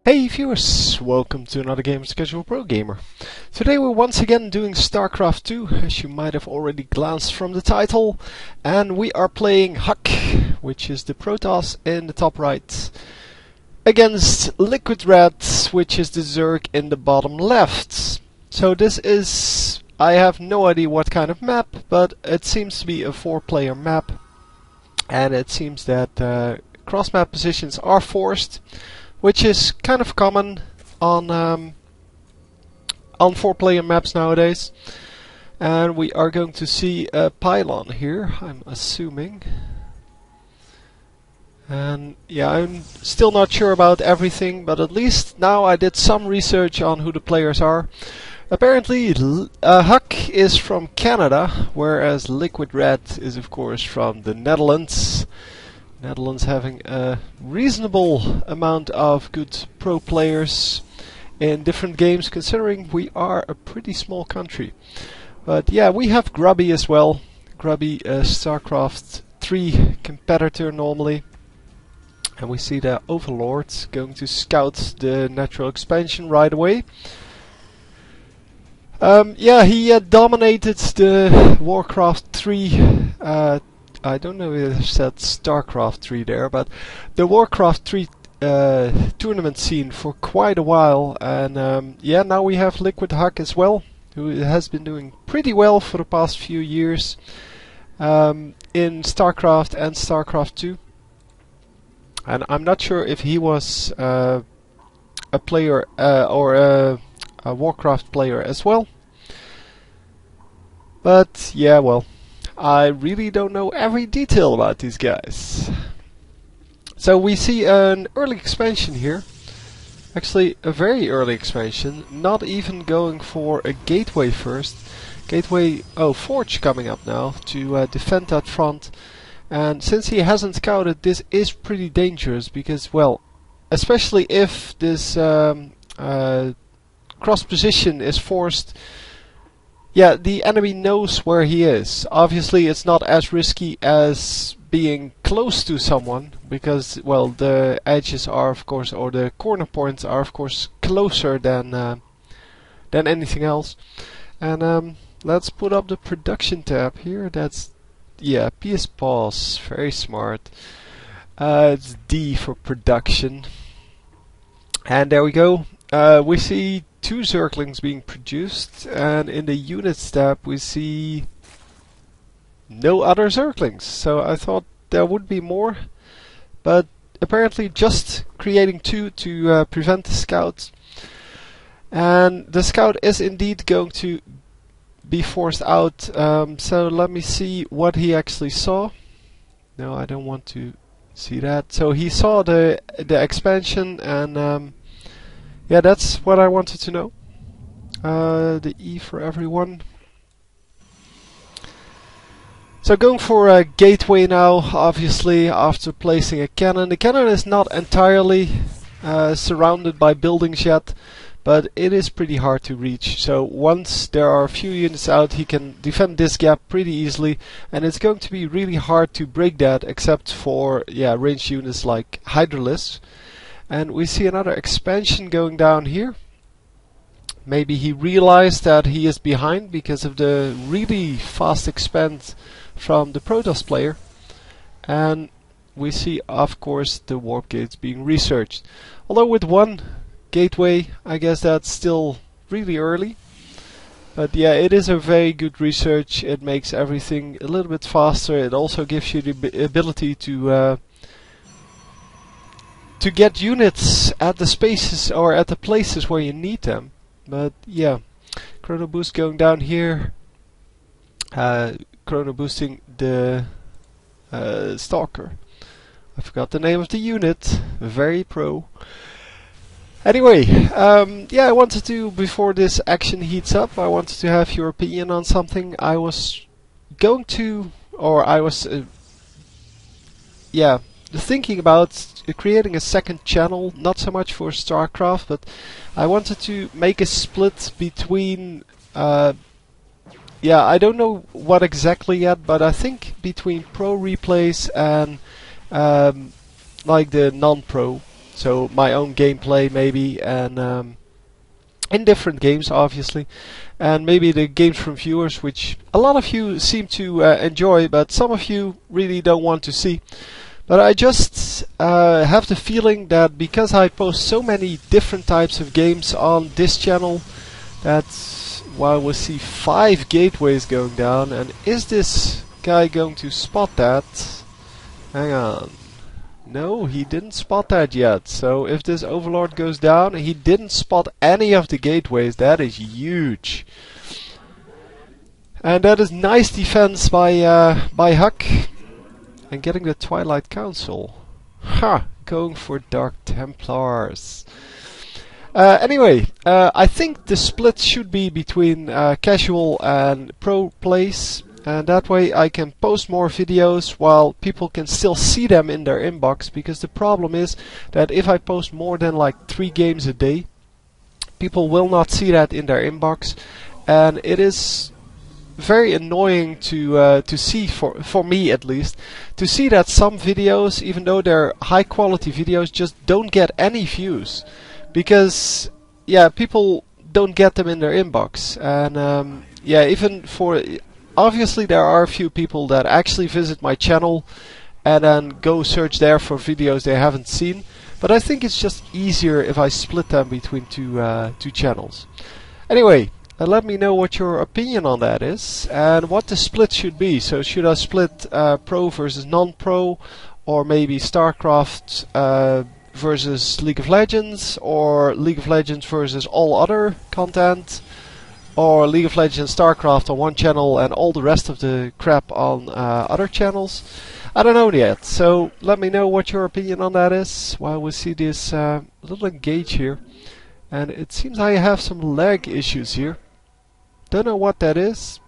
Hey viewers, welcome to another game of Casual Pro Gamer. Today we're once again doing Starcraft 2, as you might have already glanced from the title, and we are playing HuK, which is the Protoss in the top right, against Liquid.Ret, which is the Zerg in the bottom left. So this is, I have no idea what kind of map, but it seems to be a 4-player map, and it seems that cross-map positions are forced, which is kind of common on 4-player maps nowadays. And we are going to see a pylon here, I'm assuming. And yeah, I'm still not sure about everything, but at least now I did some research on who the players are. Apparently HuK is from Canada, whereas Liquid.Ret is of course from the Netherlands. Netherlands having a reasonable amount of good pro players in different games, considering we are a pretty small country. But yeah, we have Grubby as well. Grubby, a Starcraft 3 competitor normally. And we see the Overlord going to scout the natural expansion right away. Yeah, he dominated the Warcraft 3 I don't know if it said Starcraft 3 there, but the Warcraft 3 tournament scene for quite a while, and yeah, now we have Liquid HuK as well, who has been doing pretty well for the past few years in Starcraft and Starcraft 2. And I'm not sure if he was a player or a Warcraft player as well, but yeah, well, I really don't know every detail about these guys. So we see an early expansion here. Actually, a very early expansion. Not even going for a gateway first. Gateway, oh, Forge coming up now to defend that front. And since he hasn't scouted, this is pretty dangerous because, well, especially if this cross position is forced. Yeah, the enemy knows where he is. Obviously, it's not as risky as being close to someone, because, well, the edges are, of course, or the corner points are, of course, closer than anything else. And let's put up the production tab here. That's, yeah, PS pause, very smart. It's D for production. And there we go. We see 2 Zerglings being produced, and in the units tab we see no other Zerglings. So I thought there would be more, but apparently just creating 2 to prevent the scout. And the scout is indeed going to be forced out. So let me see what he actually saw. No, I don't want to see that. So he saw the expansion, and yeah, that's what I wanted to know. The E for everyone. So going for a gateway now, obviously, after placing a cannon. The cannon is not entirely surrounded by buildings yet, but it is pretty hard to reach. So once there are a few units out, he can defend this gap pretty easily, and it's going to be really hard to break that, except for, yeah, ranged units like Hydralisks. And we see another expansion going down here. Maybe he realized that he is behind because of the really fast expand from the Protoss player. And we see, of course, the warp gates being researched. Although with 1 gateway, I guess that's still really early. But yeah, it is a very good research. It makes everything a little bit faster. It also gives you the ability to get units at the spaces or at the places where you need them. But yeah, chrono boost going down here, chrono boosting the Stalker. I forgot the name of the unit, very pro. Anyway, yeah, I wanted to, before this action heats up, I wanted to have your opinion on something. I was going to, or I was, yeah, thinking about creating a second channel, not so much for Starcraft, but I wanted to make a split between, yeah, I don't know what exactly yet, but I think between pro replays and like the non-pro, so my own gameplay maybe, and in different games obviously, and maybe the games from viewers, which a lot of you seem to enjoy, but some of you really don't want to see. But I just have the feeling that because I post so many different types of games on this channel, that's why we'll see 5 gateways going down. And is this guy going to spot that? Hang on. No, he didn't spot that yet. So if this Overlord goes down, he didn't spot any of the gateways. That is huge. And that is nice defense by HuK. And getting the Twilight Council. Ha! Going for Dark Templars. Anyway, I think the split should be between casual and pro plays. And that way I can post more videos while people can still see them in their inbox. Because the problem is that if I post more than like 3 games a day, people will not see that in their inbox. And it is very annoying to see, for me at least, to see that some videos, even though they're high quality videos, just don't get any views, because yeah, people don't get them in their inbox. And yeah, even for, obviously there are a few people that actually visit my channel and then go search there for videos they haven't seen, but I think it's just easier if I split them between two channels. Anyway, let me know what your opinion on that is and what the split should be. So should I split pro versus non-pro, or maybe Starcraft versus League of Legends, or League of Legends versus all other content, or League of Legends Starcraft on one channel and all the rest of the crap on other channels? I don't know yet, so let me know what your opinion on that is while we see this little engage here. And it seems I have some lag issues here. Don't know what that is,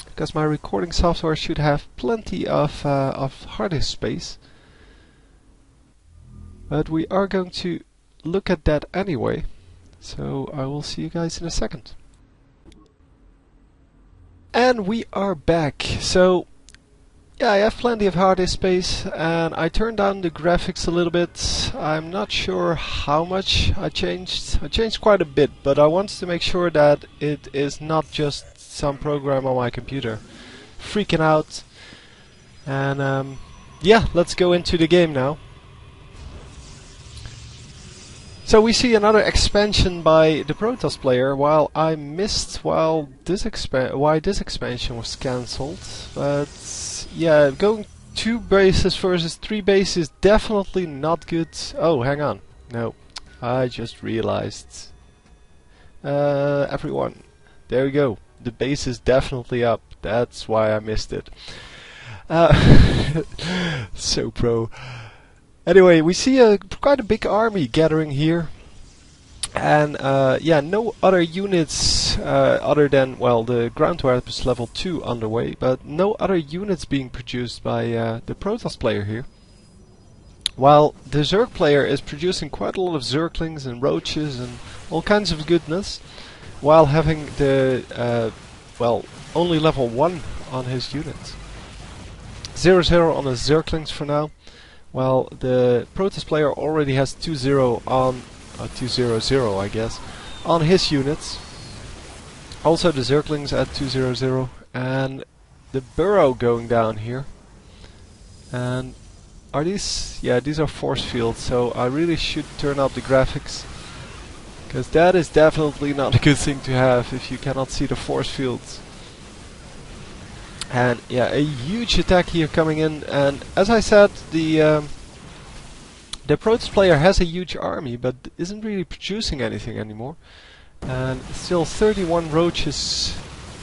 because my recording software should have plenty of hard disk space. But we are going to look at that anyway. So I will see you guys in a second. And we are back. So yeah, I have plenty of hard disk space, and I turned down the graphics a little bit. I'm not sure how much I changed. I changed quite a bit, but I wanted to make sure that it is not just some program on my computer freaking out. And yeah, let's go into the game now. So we see another expansion by the Protoss player, while I missed why this expansion was cancelled. But yeah, going 2 bases versus 3 bases, definitely not good. Oh, hang on. No, I just realized. Everyone, there we go. The base is definitely up. That's why I missed it. So pro. Anyway, we see quite a big army gathering here. And yeah, no other units other than, well, the ground warp is level 2 underway, but no other units being produced by the Protoss player here. While the Zerg player is producing quite a lot of Zerglings and Roaches and all kinds of goodness, while having the, well, only level 1 on his units. 0-0 on his Zerglings for now, while the Protoss player already has 2-0 on 200, I guess, on his units. Also the Zerglings at 200, and the burrow going down here. And are these? Yeah, these are force fields, so I really should turn up the graphics, because that is definitely not a good thing to have if you cannot see the force fields. And yeah, a huge attack here coming in, and as I said, the Protoss player has a huge army, but isn't really producing anything anymore. And still 31 Roaches,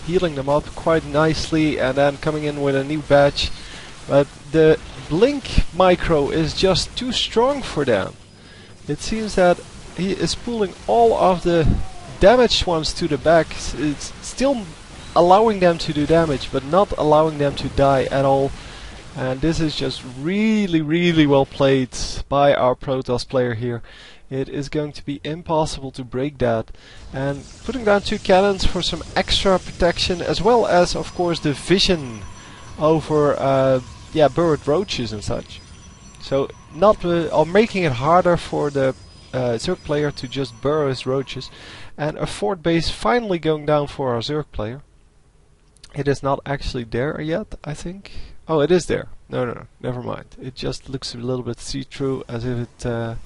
healing them up quite nicely, and then coming in with a new batch. But the Blink Micro is just too strong for them. It seems that he is pulling all of the damaged ones to the back. It's still allowing them to do damage, but not allowing them to die at all. And this is just really well played by our Protoss player here. It is going to be impossible to break that. And putting down 2 cannons for some extra protection, as well as of course the vision over yeah, burrowed Roaches and such. So not or making it harder for the Zerg player to just burrow his roaches. And a fort base finally going down for our Zerg player. It is not actually there yet, I think. Oh, it is there. No, never mind. It just looks a little bit see-through, as if it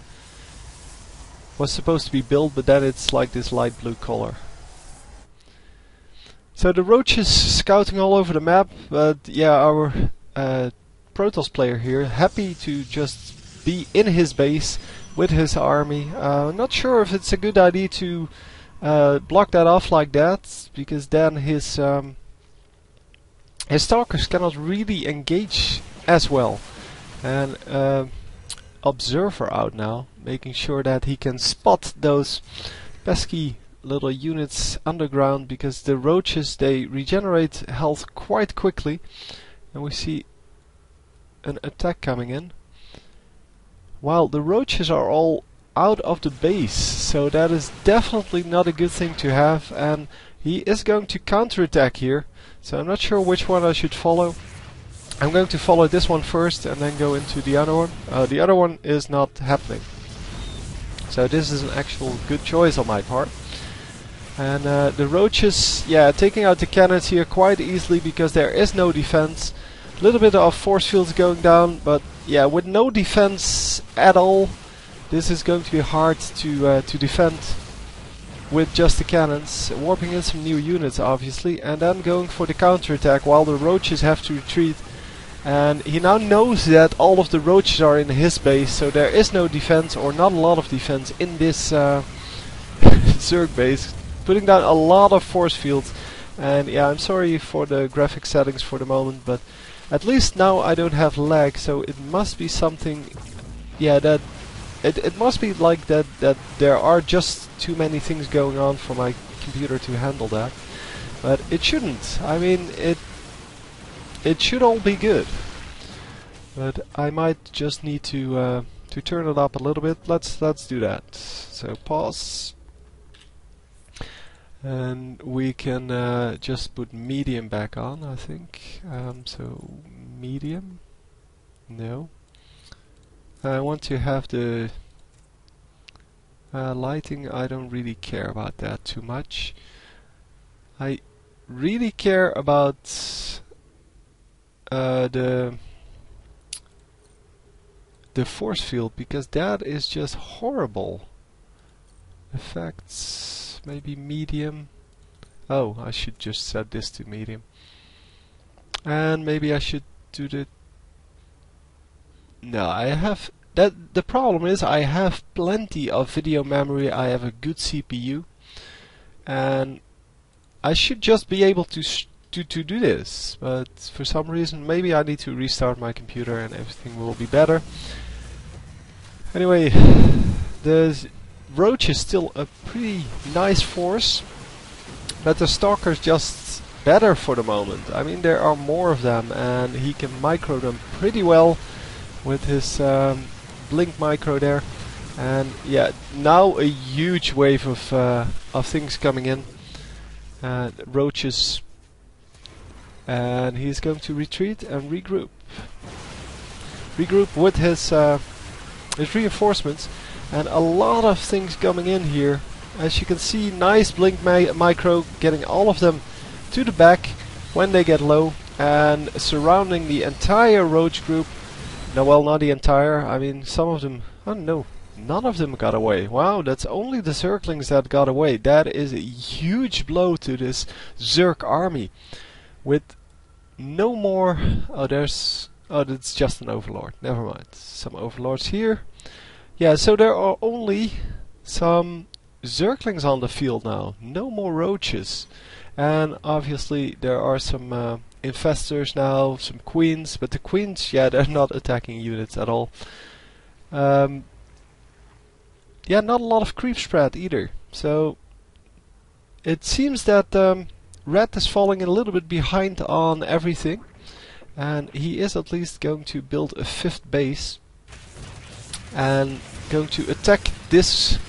was supposed to be built, but then it's like this light blue color. So the roaches scouting all over the map, but yeah, our Protoss player here, happy to just be in his base with his army. Not sure if it's a good idea to block that off like that, because then his stalkers cannot really engage as well. And Observer out now, making sure that he can spot those pesky little units underground, because the roaches, they regenerate health quite quickly. And we see an attack coming in. While the roaches are all out of the base, so that is definitely not a good thing to have, and he is going to counterattack here. So I'm not sure which one I should follow. I'm going to follow this one first and then go into the other one. The other one is not happening. So this is an actual good choice on my part. And the roaches, yeah, taking out the cannons here quite easily because there is no defense. A little bit of force fields going down, but yeah, with no defense at all, this is going to be hard to defend with just the cannons. Warping in some new units, obviously, and then going for the counterattack while the roaches have to retreat. And he now knows that all of the roaches are in his base, so there is no defense, or not a lot of defense, in this Zerg base. Putting down a lot of force fields. And yeah, I'm sorry for the graphic settings for the moment, but at least now I don't have lag, so it must be something, yeah, that it must be like that there are just too many things going on for my computer to handle that. But it shouldn't. I mean, it should all be good. But I might just need to turn it up a little bit. Let's do that. So pause. And we can just put medium back on, I think. So medium. No. I want to have the lighting. I don't really care about that too much. I really care about the force field, because that is just horrible. Effects, maybe medium. Oh, I should just set this to medium. And maybe I should do the... No, I have... The problem is I have plenty of video memory, I have a good CPU, and I should just be able to do this, but for some reason maybe I need to restart my computer and everything will be better. Anyway, the roach is still a pretty nice force, but the stalker's just better for the moment. I mean, there are more of them and he can micro them pretty well with his blink micro there. And yeah, now a huge wave of things coming in. Roaches, and he's going to retreat and regroup with his reinforcements, and a lot of things coming in here. As you can see, nice blink micro, getting all of them to the back when they get low, and surrounding the entire roach group. No, well, not the entire, I mean some of them, oh no, none of them got away. Wow, that's only the Zerglings that got away. That is a huge blow to this Zerg army. With no more... Oh, there's... Oh, that's just an overlord. Never mind. Some overlords here. Yeah, so there are only some Zerglings on the field now. No more roaches. And obviously there are some infestors now, some queens. But the queens, yeah, they're not attacking units at all. Yeah, not a lot of creep spread either. So it seems that Ret is falling a little bit behind on everything, and he is at least going to build a 5th base and going to attack this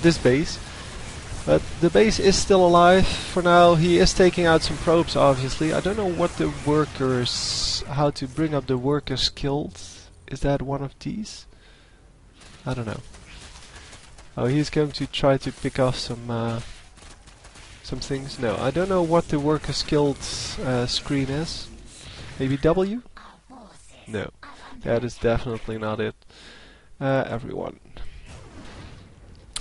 this base. But the base is still alive for now. He is taking out some probes, obviously. I don't know what the workers, how to bring up the workers killed Is that one of these? I don't know. Oh, he's going to try to pick off some things. No, I don't know what the worker skilled screen is. Maybe W? No, that is definitely not it. Everyone.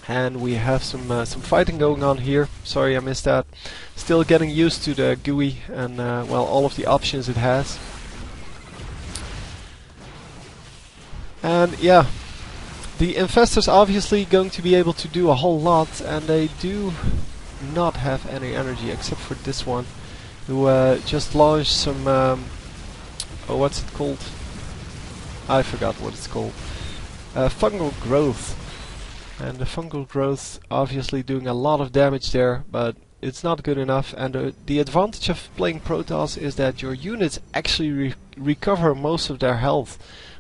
And we have some fighting going on here. Sorry I missed that. Still getting used to the GUI and well, all of the options it has. And yeah, the infestors obviously going to be able to do a whole lot, and they do not have any energy except for this one, who just launched some oh, what's it called? I forgot what it's called. Fungal growth. And the fungal growth obviously doing a lot of damage there, but it's not good enough. And the advantage of playing Protoss is that your units actually recover most of their health.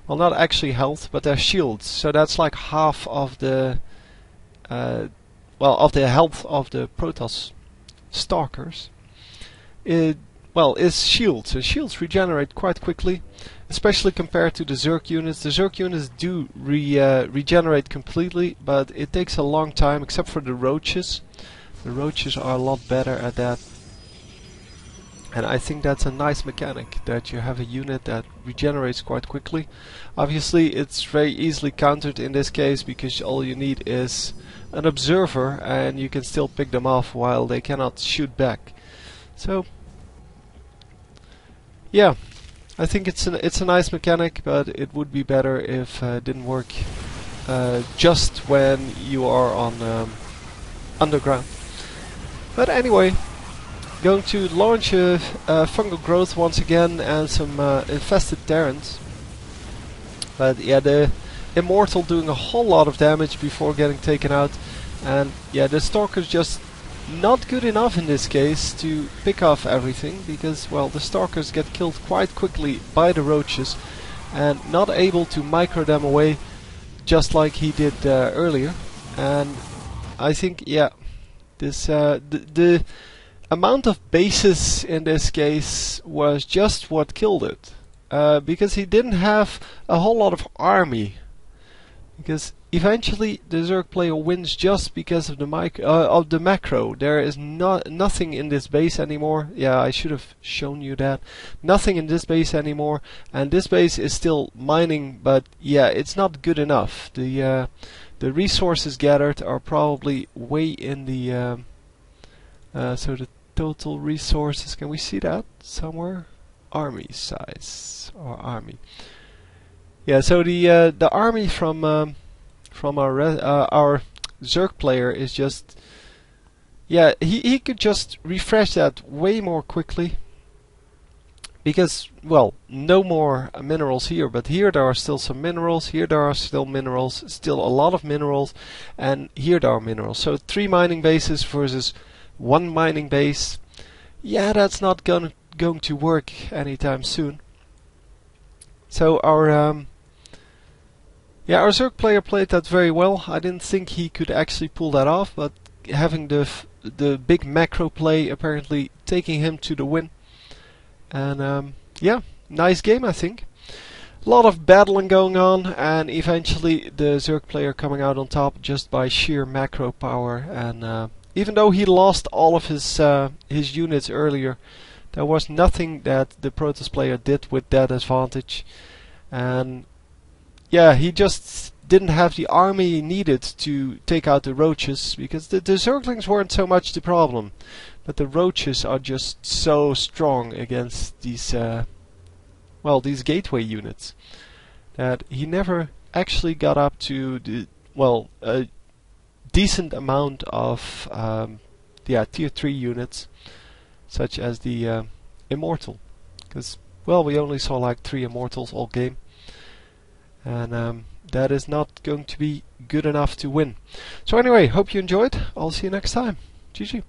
Well, not actually health, but their shields. So that's like half of the well, of the health of the Protoss Stalkers. Well, is shields. So shields regenerate quite quickly, especially compared to the Zerg units. The Zerg units do regenerate completely, but it takes a long time, except for the roaches. The roaches are a lot better at that. And I think that's a nice mechanic, that you have a unit that regenerates quite quickly. Obviously it's very easily countered in this case, because all you need is an observer and you can still pick them off while they cannot shoot back. So yeah, I think it's a nice mechanic, but it would be better if it didn't work just when you are on underground. But anyway, going to launch a fungal growth once again and some infested Terrans. But yeah, the Immortal doing a whole lot of damage before getting taken out. And yeah, the Stalker's just not good enough in this case to pick off everything, because well, the Stalkers get killed quite quickly by the roaches and not able to micro them away just like he did earlier. And I think, yeah, this the amount of bases in this case was just what killed it, because he didn't have a whole lot of army. Because eventually the Zerg player wins just because of the macro. There is nothing in this base anymore. Yeah, I should have shown you that. Nothing in this base anymore, and this base is still mining, but yeah, it's not good enough. The resources gathered are probably way in the so the total resources, can we see that somewhere? Army size or army. Yeah, so the army from our Zerg player is just, yeah, he could just refresh that way more quickly, because well, no more minerals here, but here there are still some minerals, here there are still minerals, still a lot of minerals, and here there are minerals. So 3 mining bases versus 1 mining base. Yeah, that's not going to work anytime soon. So our yeah, our Zerg player played that very well. I didn't think he could actually pull that off, but having the big macro play apparently taking him to the win. And yeah, nice game, I think. A lot of battling going on, and eventually the Zerg player coming out on top just by sheer macro power. And even though he lost all of his units earlier, there was nothing that the Protoss player did with that advantage. And yeah, he just didn't have the army he needed to take out the roaches, because the Zerglings weren't so much the problem, but the roaches are just so strong against these well, these gateway units, that he never actually got up to the, well, a decent amount of yeah, tier 3 units, such as the Immortal, because well, we only saw like 3 Immortals all game. And that is not going to be good enough to win. So anyway, hope you enjoyed. I'll see you next time. GG.